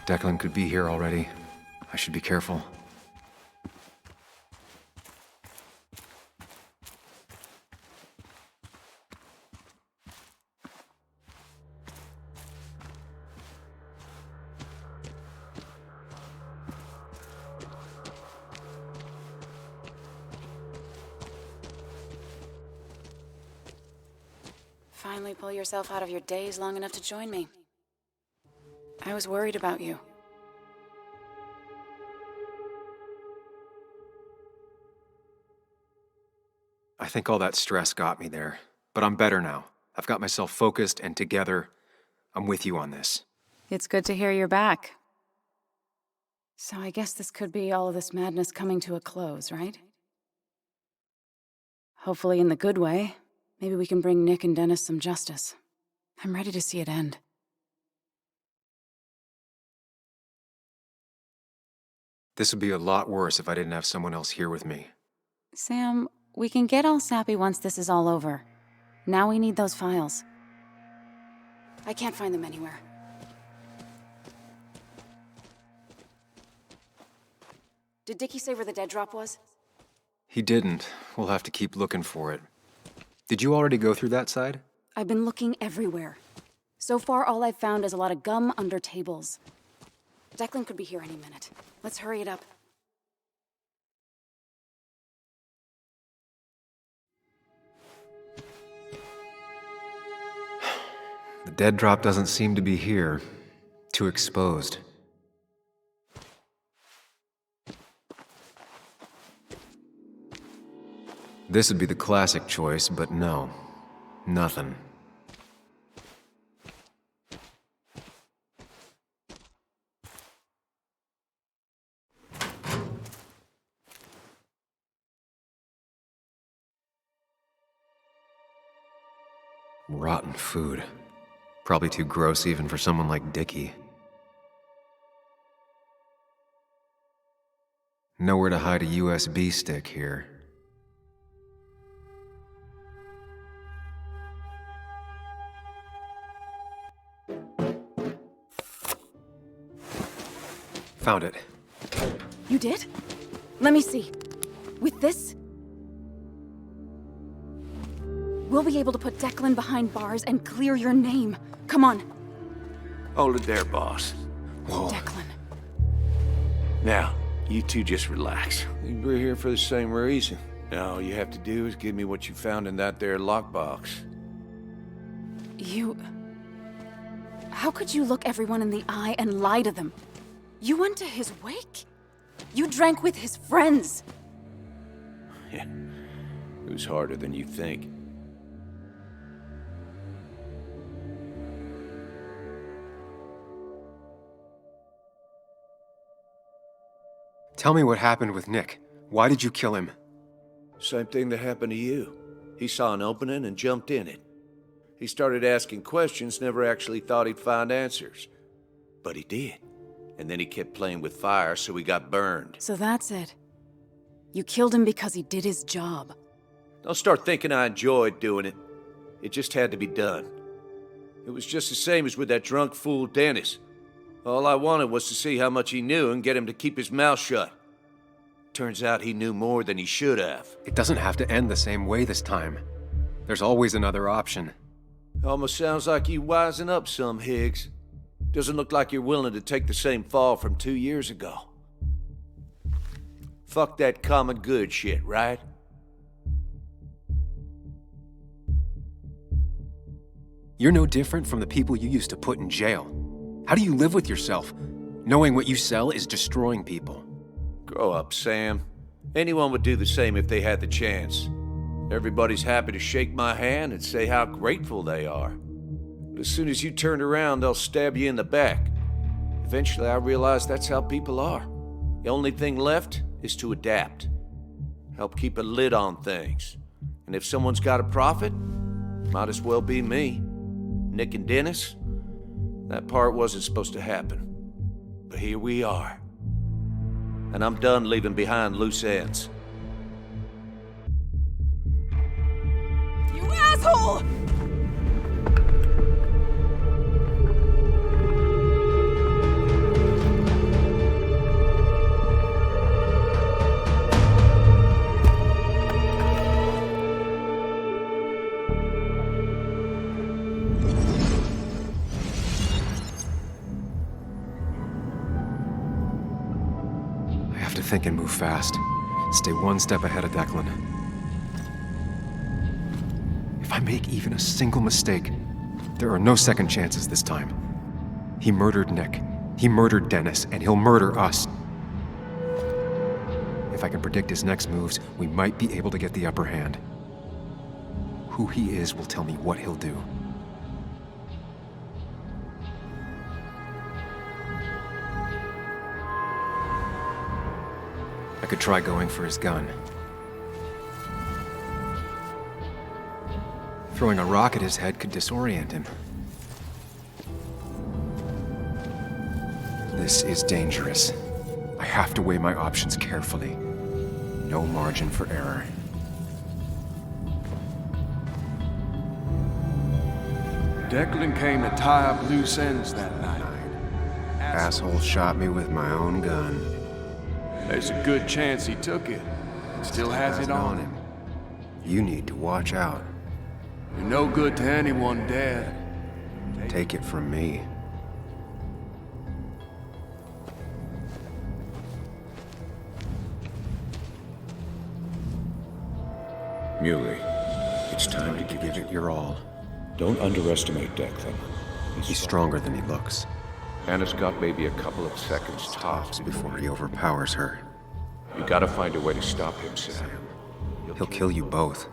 Declan could be here already. I should be careful. Finally pull yourself out of your daze long enough to join me. I was worried about you. I think all that stress got me there, but I'm better now. I've got myself focused and together. I'm with you on this. It's good to hear you're back. So I guess this could be all of this madness coming to a close, right? Hopefully in the good way. Maybe we can bring Nick and Dennis some justice. I'm ready to see it end. This would be a lot worse if I didn't have someone else here with me. Sam, we can get all sappy once this is all over. Now we need those files. I can't find them anywhere. Did Dickie say where the dead drop was? He didn't. We'll have to keep looking for it. Did you already go through that side? I've been looking everywhere. So far, all I've found is a lot of gum under tables. Declan could be here any minute. Let's hurry it up. The dead drop doesn't seem to be here. Too exposed. This would be the classic choice, but no. Nothing. Rotten food. Probably too gross even for someone like Dickie. Nowhere to hide a USB stick here. Found it. You did? Let me see. With this, we'll be able to put Declan behind bars and clear your name. Come on. Hold it there, boss. Whoa. Declan. Now, you two just relax. We're here for the same reason. Now, all you have to do is give me what you found in that there lockbox. You... How could you look everyone in the eye and lie to them? You went to his wake? You drank with his friends. Yeah, it was harder than you think. Tell me what happened with Nick. Why did you kill him? Same thing that happened to you. He saw an opening and jumped in it. He started asking questions, never actually thought he'd find answers. But he did. And then he kept playing with fire, so he got burned. So that's it. You killed him because he did his job. Don't start thinking I enjoyed doing it. It just had to be done. It was just the same as with that drunk fool Dennis. All I wanted was to see how much he knew and get him to keep his mouth shut. Turns out he knew more than he should have. It doesn't have to end the same way this time. There's always another option. Almost sounds like you wising up some, Higgs. Doesn't look like you're willing to take the same fall from 2 years ago. Fuck that common good shit, right? You're no different from the people you used to put in jail. How do you live with yourself, knowing what you sell is destroying people? Grow up, Sam. Anyone would do the same if they had the chance. Everybody's happy to shake my hand and say how grateful they are. But as soon as you turn around, they'll stab you in the back. Eventually, I realized that's how people are. The only thing left is to adapt. Help keep a lid on things. And if someone's got a profit, might as well be me. Nick and Dennis, that part wasn't supposed to happen. But here we are. And I'm done leaving behind loose ends. You asshole! to think and move fast. Stay one step ahead of Declan. If I make even a single mistake, there are no second chances this time. He murdered Nick. He murdered Dennis, and he'll murder us. If I can predict his next moves, we might be able to get the upper hand. Who he is will tell me what he'll do. I could try going for his gun. Throwing a rock at his head could disorient him. This is dangerous. I have to weigh my options carefully. No margin for error. Declan came to tie up loose ends that night. Asshole shot me with my own gun. There's a good chance he took it. Still has it on him. You need to watch out. You're no good to anyone dead. Take it from me. Muley, it's time to Give it your all. Don't underestimate Declan. He's stronger than he looks. Anna's got maybe a couple of seconds tops Before he overpowers her, You gotta find a way to stop him, Sam. he'll kill you both.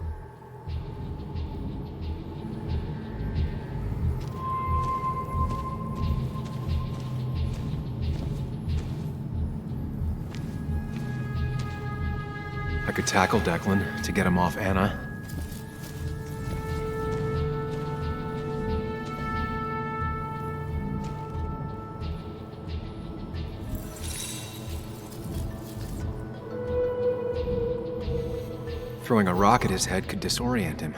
I could tackle Declan to get him off Anna. Throwing a rock at his head could disorient him.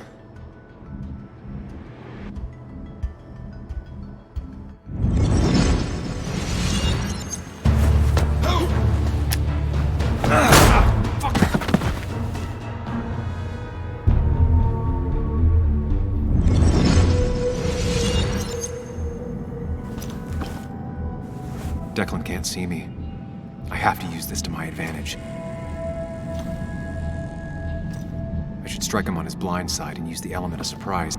Declan can't see me. I have to use this to my advantage. I should strike him on his blind side and use the element of surprise.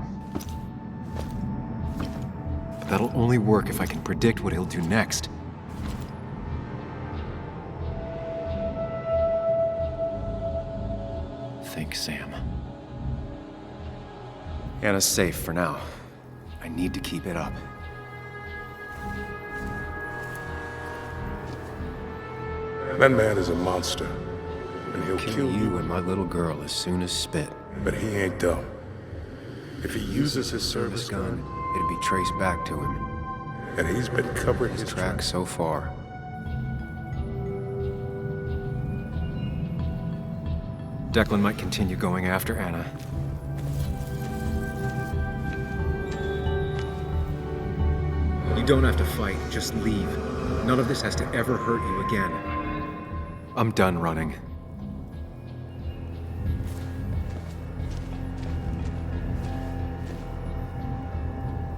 But that'll only work if I can predict what he'll do next. Think, Sam. Anna's safe for now. I need to keep it up. That man is a monster, and he'll Kill kill you you, and my little girl as soon as spit. but he ain't dumb. If he uses his service gun, It'll be traced back to him. and he's been covering his His tracks, tracks so far. Declan might continue going after Anna. You don't have to fight, just leave. None of this has to ever hurt you again. I'm done running.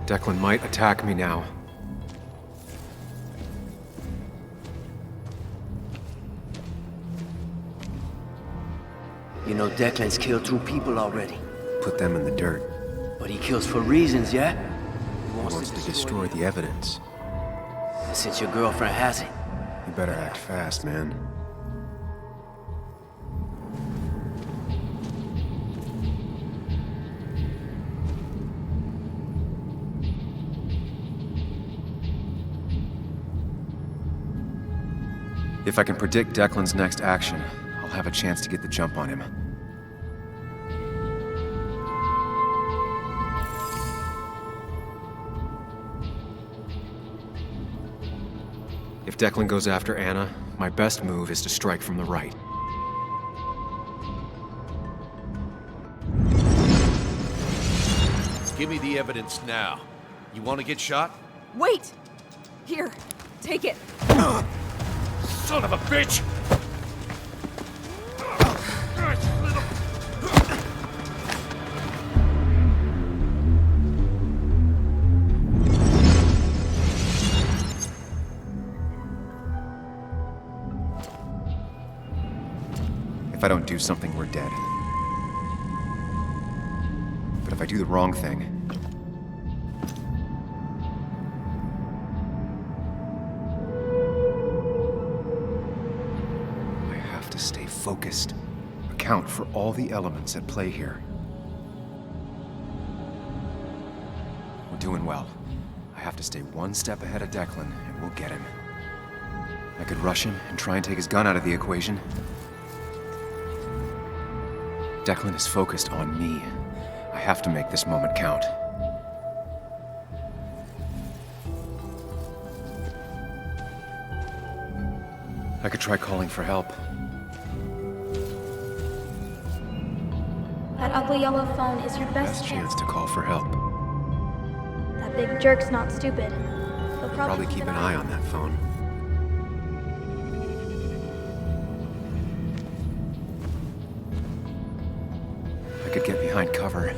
Declan might attack me now. You know Declan's killed 2 people already. Put them in the dirt. But he kills for reasons, yeah? He He wants to destroy the evidence. Since your girlfriend has it. You better act fast, man. If I can predict Declan's next action, I'll have a chance to get the jump on him. If Declan goes after Anna, my best move is to strike from the right. Give me the evidence now. You want to get shot? Wait! Here, take it. Son of a bitch! I don't do something, we're dead. But if I do the wrong thing... I have to stay focused. Account for all the elements at play here. We're doing well. I have to stay one step ahead of Declan, and we'll get him. I could rush him and try and take his gun out of the equation. Declan is focused on me. I have to make this moment count. I could try calling for help. That ugly yellow phone is your best Best chance to call for help. That big jerk's not stupid. He'll Probably keep an eye on that phone. I could get behind cover.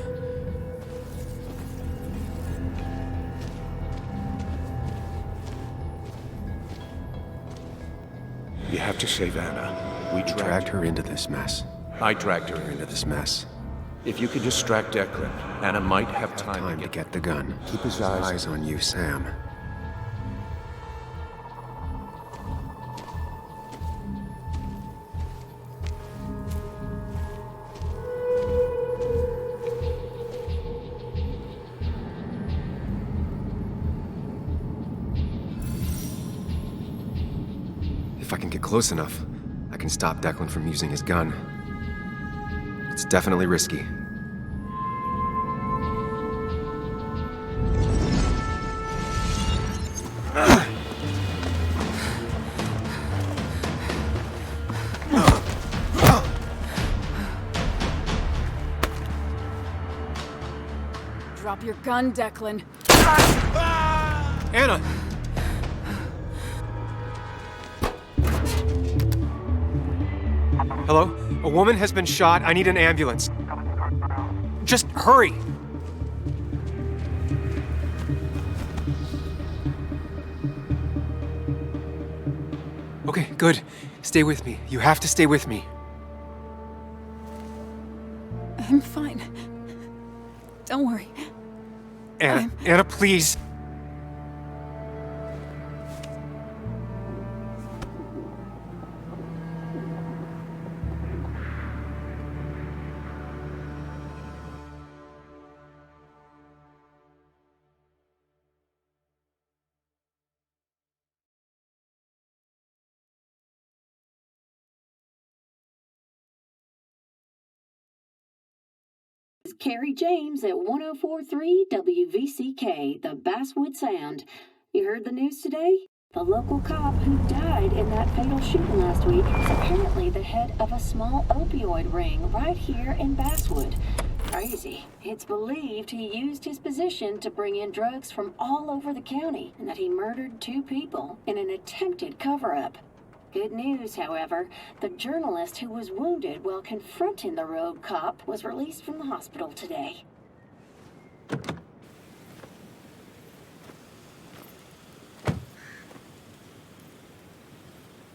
You have to save Anna. We Dragged her into this mess. I dragged her Into into this mess. If you could distract Declan, Anna might have Time time to get the gun. Keep his eyes on you, Sam. If I can get close enough, I can stop Declan from using his gun. It's definitely risky. Drop your gun, Declan. Anna! Hello? A woman has been shot. I need an ambulance. Just hurry! Okay, good. Stay with me. You have to stay with me. I'm fine. Don't worry. Anna, Anna, please. Carrie James at 1043 WVCK, the Basswood Sound. You heard the news today? The local cop who died in that fatal shooting last week is apparently the head of a small opioid ring right here in Basswood. Crazy. It's believed he used his position to bring in drugs from all over the county and that he murdered 2 people in an attempted cover-up. Good news, however, the journalist who was wounded while confronting the rogue cop was released from the hospital today.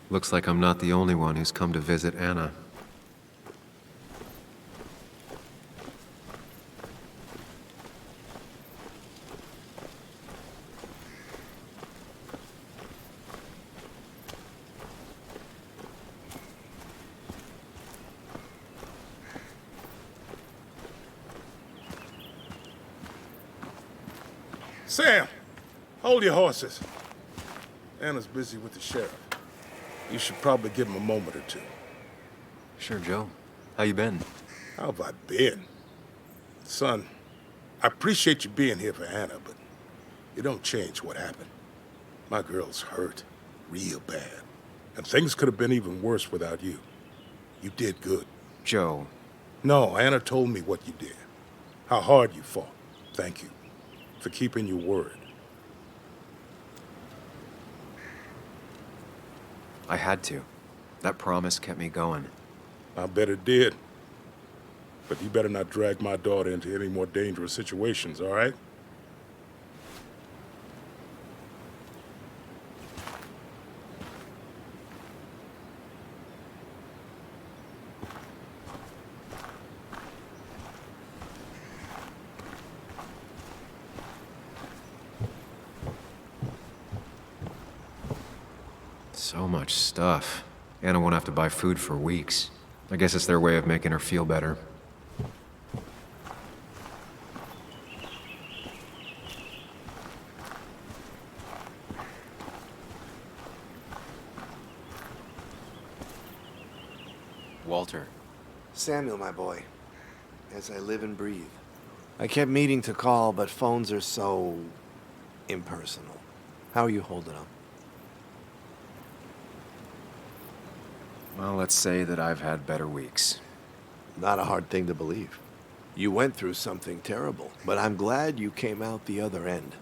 Looks like I'm not the only one who's come to visit Anna. Sam, hold your horses. Anna's busy with the sheriff. You should probably give him a moment or two. Sure, Joe. How you been? How have I been? Son, I appreciate you being here for Anna, but you don't change what happened. My girl's hurt, real bad. And things could have been even worse without you. You did good. Joe. No, Anna told me what you did. How hard you fought. Thank you for keeping your word. I had to. That promise kept me going. I bet it did. But you better not drag my daughter into any more dangerous situations, all right? So much stuff. Anna won't have to buy food for weeks. I guess it's their way of making her feel better. Walter. Samuel, my boy. As I live and breathe. I kept meaning to call, but phones are so impersonal. How are you holding up? Well, let's say that I've had better weeks. Not a hard thing to believe. You went through something terrible, but I'm glad you came out the other end.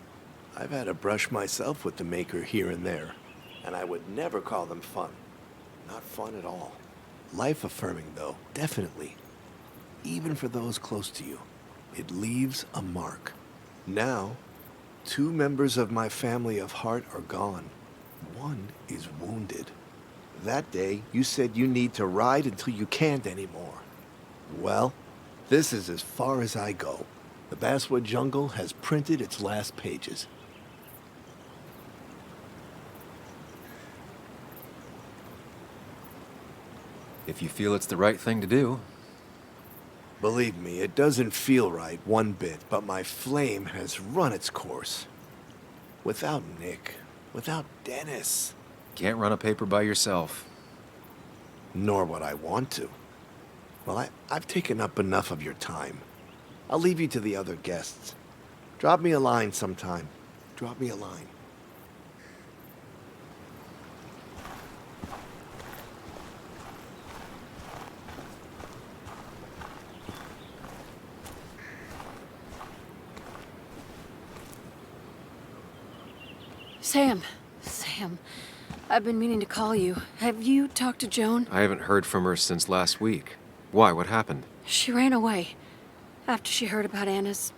I've had a brush myself with the Maker here and there, and I would never call them fun. Not fun at all. Life-affirming, though, definitely. Even for those close to you. It leaves a mark. Now, 2 members of my family of heart are gone. One is wounded. That day, you said you need to ride until you can't anymore. Well, this is as far as I go. The Basswood jungle has printed its last pages. If you feel it's the right thing to do. Believe me, it doesn't feel right one bit, but my flame has run its course. Without Nick, without Dennis. Can't run a paper by yourself. Nor would I want to. Well, I've taken up enough of your time. I'll leave you to the other guests. Drop me a line sometime. Drop me a line. Sam, I've been meaning to call you. Have you talked to Joan? I haven't heard from her since last week. Why? What happened? She ran away after she heard about Anna's.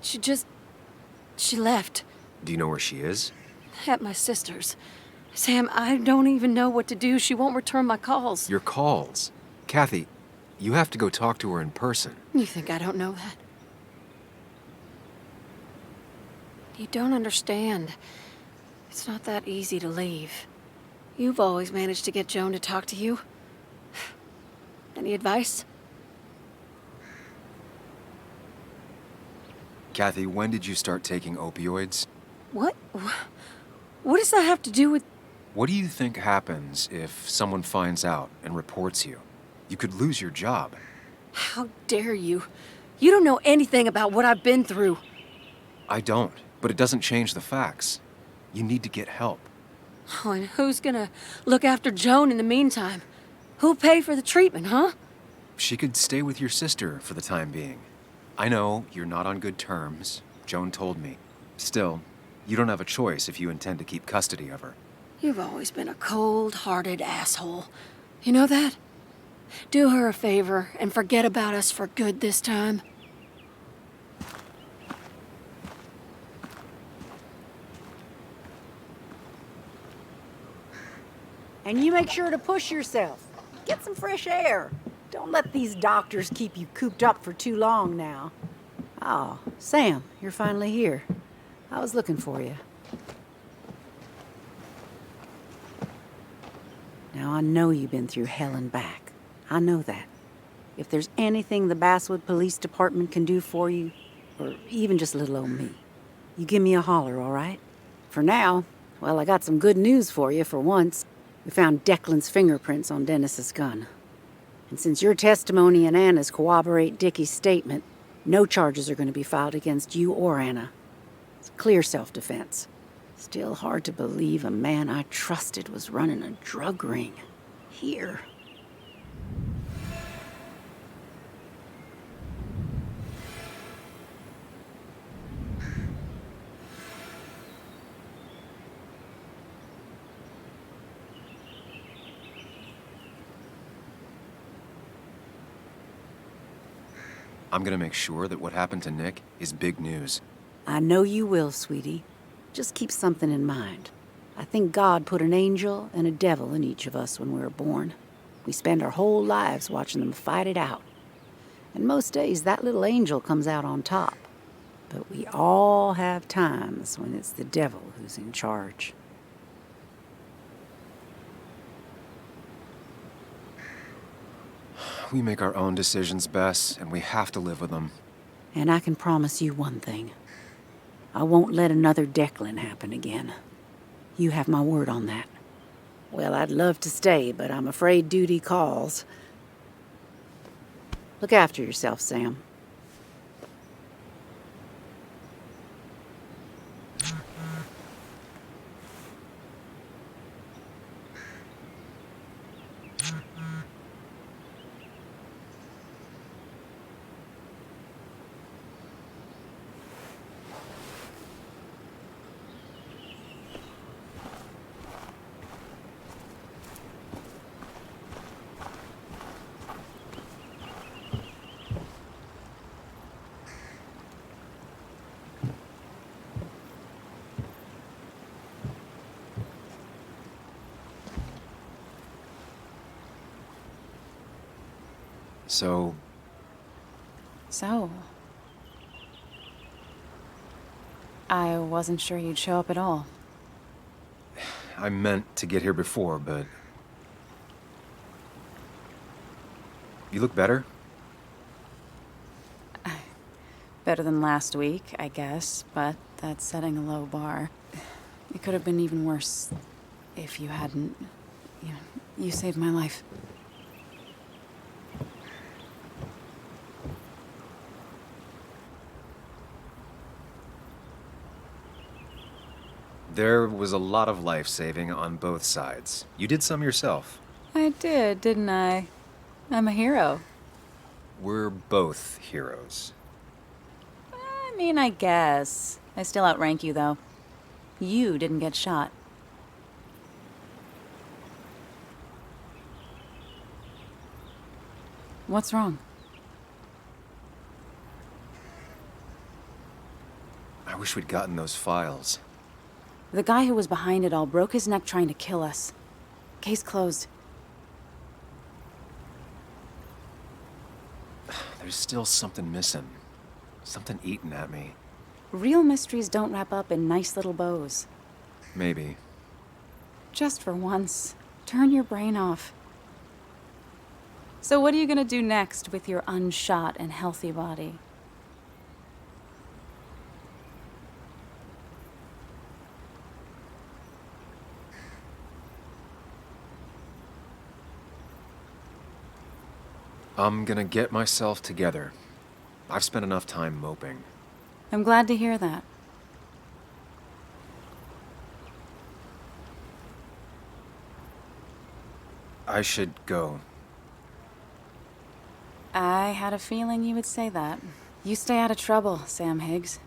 She left. Do you know where she is? At my sister's. Sam, I don't even know what to do. She won't return my calls. Your calls? Kathy, you have to go talk to her in person. You think I don't know that? You don't understand. It's not that easy to leave. You've always managed to get Joan to talk to you. Any advice? Kathy, when did you start taking opioids? What? What does that have to do with... What do you think happens if someone finds out and reports you? You could lose your job. How dare you? You don't know anything about what I've been through. I don't, but it doesn't change the facts. You need to get help. Oh, and who's gonna look after Joan in the meantime? Who'll pay for the treatment, huh? She could stay with your sister for the time being. I know you're not on good terms. Joan told me. Still, you don't have a choice if you intend to keep custody of her. You've always been a cold-hearted asshole. You know that? Do her a favor and forget about us for good this time. And you make sure to push yourself. Get some fresh air. Don't let these doctors keep you cooped up for too long now. Oh, Sam, you're finally here. I was looking for you. Now, I know you've been through hell and back. I know that. If there's anything the Basswood Police Department can do for you, or even just little old me, you give me a holler, all right? For now, well, I got some good news for you for once. We found Declan's fingerprints on Dennis's gun. And since your testimony and Anna's corroborate Dickie's statement, no charges are going to be filed against you or Anna. It's clear self-defense. Still hard to believe a man I trusted was running a drug ring. Here. I'm gonna make sure that what happened to Nick is big news. I know you will, sweetie. Just keep something in mind. I think God put an angel and a devil in each of us when we were born. We spend our whole lives watching them fight it out. And most days, that little angel comes out on top. But we all have times when it's the devil who's in charge. We make our own decisions, Bess, and we have to live with them. And I can promise you one thing. I won't let another Declan happen again. You have my word on that. Well, I'd love to stay, but I'm afraid duty calls. Look after yourself, Sam. So, I wasn't sure you'd show up at all. I meant to get here before, but... You look better? Better than last week, I guess, but that's setting a low bar. It could have been even worse if you hadn't... You saved my life. There was a lot of life-saving on both sides. You did some yourself. I did, didn't I? I'm a hero. We're both heroes. I mean, I guess. I still outrank you, though. You didn't get shot. What's wrong? I wish we'd gotten those files. The guy who was behind it all broke his neck trying to kill us. Case closed. There's still something missing. Something eating at me. Real mysteries don't wrap up in nice little bows. Maybe. Just for once, turn your brain off. So what are you gonna do next with your unshot and healthy body? I'm gonna get myself together. I've spent enough time moping. I'm glad to hear that. I should go. I had a feeling you would say that. You stay out of trouble, Sam Higgs.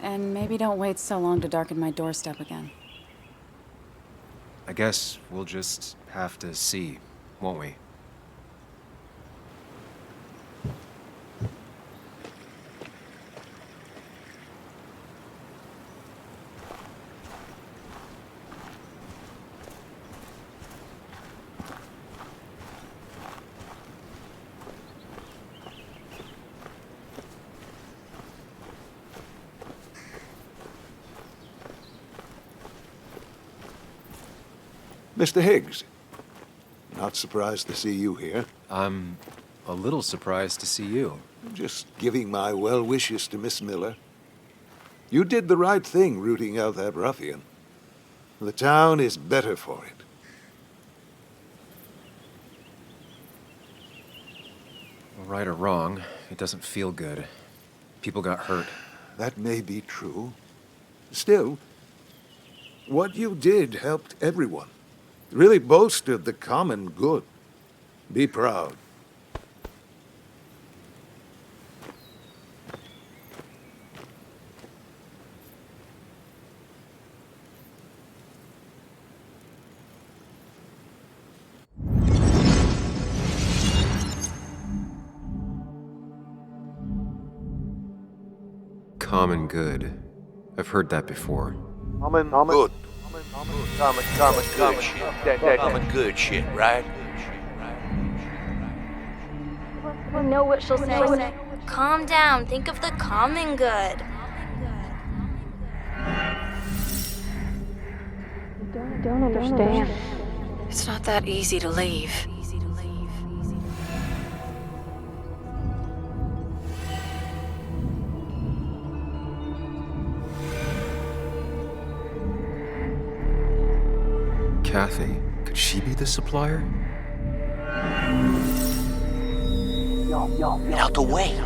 And maybe don't wait so long to darken my doorstep again. I guess we'll just have to see, won't we? Mr. Higgs, not surprised to see you here. I'm a little surprised to see you. Just giving my well wishes to Miss Miller. You did the right thing rooting out that ruffian. The town is better for it. Right or wrong, it doesn't feel good. People got hurt. That may be true. Still, what you did helped everyone. Really bolstered the common good. Be proud. Common good. I've heard that before. Common good. Common shit. That common good shit, right? I know what she'll say. Calm down. Think of the common good. Don't understand. It's not that easy to leave. Kathy, could she be the supplier? Get out the way.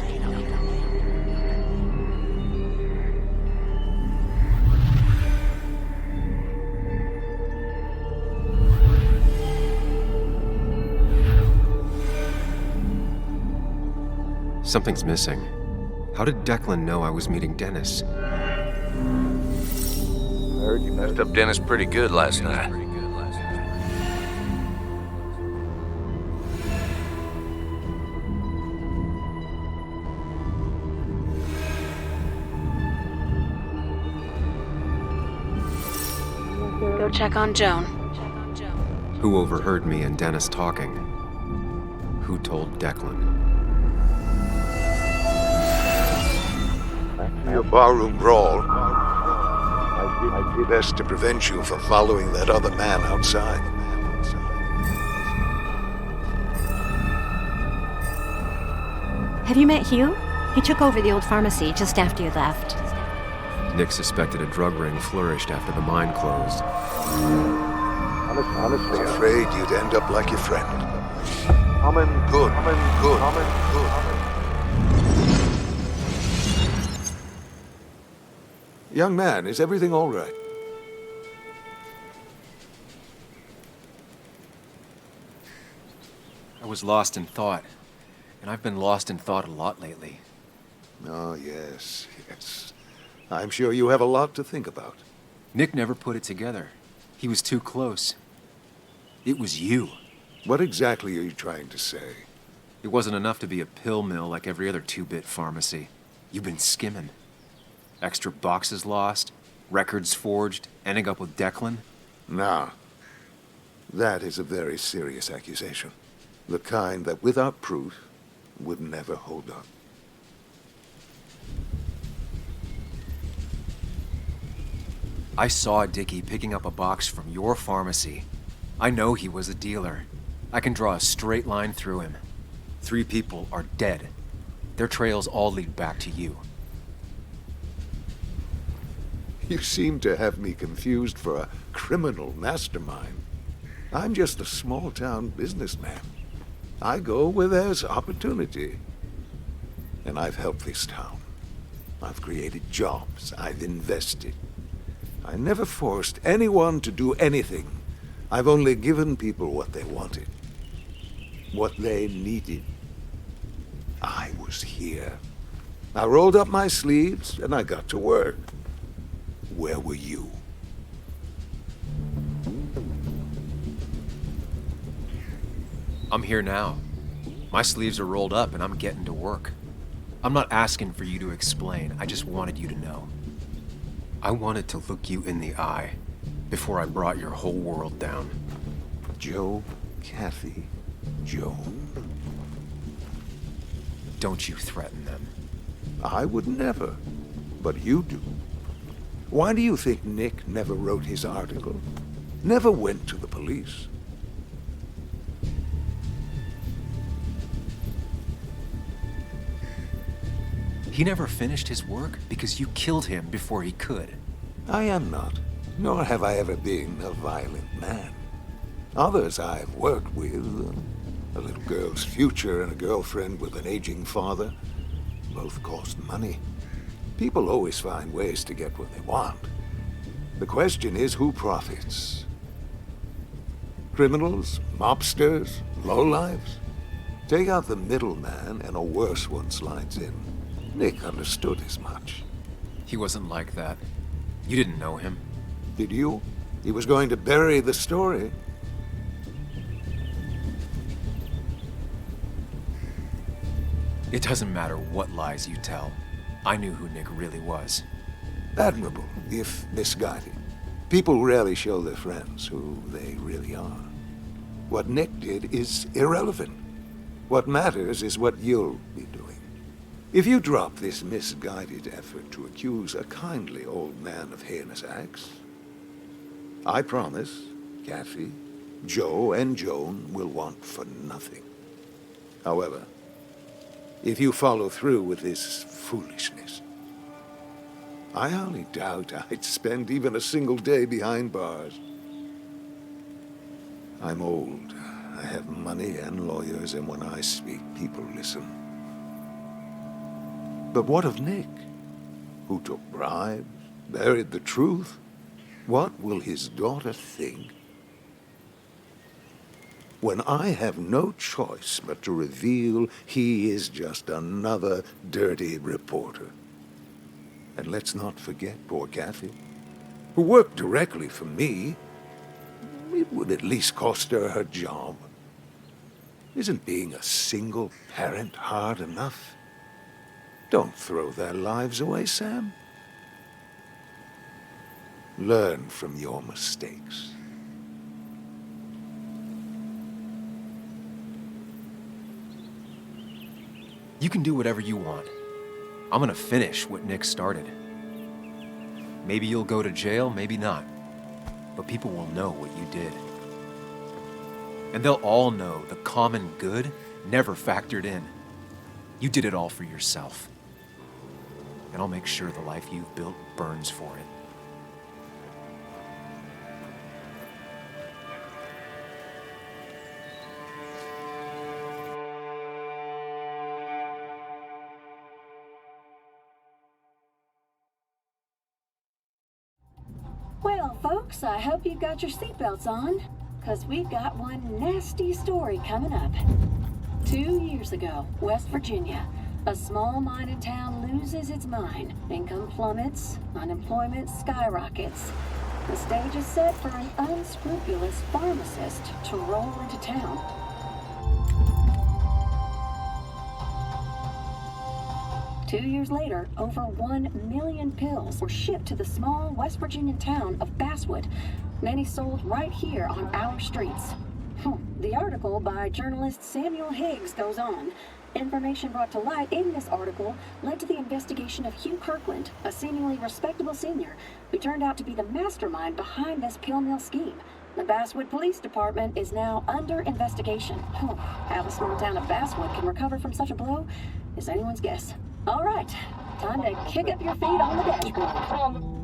Something's missing. How did Declan know I was meeting Dennis? Heard you messed up Dennis pretty good last night. Go check on Joan. Who overheard me and Dennis talking? Who told Declan? Your barroom brawl. I did best to prevent you from following that other man outside. Have you met Hugh? He took over the old pharmacy just after you left. Nick suspected a drug ring flourished after the mine closed. Honestly, afraid you'd end up like your friend. Good. Young man, is everything all right? I was lost in thought, and I've been lost in thought a lot lately. Oh, yes. I'm sure you have a lot to think about. Nick never put it together. He was too close. It was you. What exactly are you trying to say? It wasn't enough to be a pill mill like every other two-bit pharmacy. You've been skimming. Extra boxes lost, records forged, ending up with Declan. Now, that is a very serious accusation. The kind that, without proof, would never hold up. I saw Dickie picking up a box from your pharmacy. I know he was a dealer. I can draw a straight line through him. 3 people are dead. Their trails all lead back to you. You seem to have me confused for a criminal mastermind. I'm just a small-town businessman. I go where there's opportunity. And I've helped this town. I've created jobs. I've invested. I never forced anyone to do anything. I've only given people what they wanted. What they needed. I was here. I rolled up my sleeves and I got to work. Where were you? I'm here now. My sleeves are rolled up and I'm getting to work. I'm not asking for you to explain. I just wanted you to know. I wanted to look you in the eye before I brought your whole world down. Joe, Kathy, Joan. Don't you threaten them. I would never, but you do. Why do you think Nick never wrote his article? Never went to the police? He never finished his work because you killed him before he could. I am not, nor have I ever been a violent man. Others I've worked with, a little girl's future and a girlfriend with an aging father, both cost money. People always find ways to get what they want. The question is who profits? Criminals, mobsters, lowlifes? Take out the middleman and a worse one slides in. Nick understood as much. He wasn't like that. You didn't know him. Did you? He was going to bury the story. It doesn't matter what lies you tell. I knew who Nick really was. Admirable, if misguided. People rarely show their friends who they really are. What Nick did is irrelevant. What matters is what you'll be doing. If you drop this misguided effort to accuse a kindly old man of heinous acts, I promise, Kathy, Joe and Joan will want for nothing. However, if you follow through with this foolishness, I hardly doubt I'd spend even a single day behind bars. I'm old. I have money and lawyers, and when I speak, people listen. But what of Nick, who took bribes, buried the truth? What will his daughter think when I have no choice but to reveal he is just another dirty reporter? And let's not forget poor Kathy, who worked directly for me. It would at least cost her her job. Isn't being a single parent hard enough? Don't throw their lives away, Sam. Learn from your mistakes. You can do whatever you want. I'm gonna finish what Nick started. Maybe you'll go to jail, maybe not. But people will know what you did. And they'll all know the common good never factored in. You did it all for yourself. And I'll make sure the life you've built burns for it. Well, folks, I hope you've got your seatbelts on, because we've got one nasty story coming up. 2 years ago, West Virginia, a small mining town loses its mine. Income plummets, unemployment skyrockets. The stage is set for an unscrupulous pharmacist to roll into town. Two years later, over 1 million pills were shipped to the small West Virginian town of Basswood, many sold right here on our streets. The article by journalist Samuel Higgs goes on. Information brought to light in this article led to the investigation of Hugh Kirkland, a seemingly respectable senior who turned out to be the mastermind behind this pill mill scheme. The Basswood Police Department is now under investigation. How the small town of Basswood can recover from such a blow is anyone's guess. All right, time to kick up your feet on the dashboard.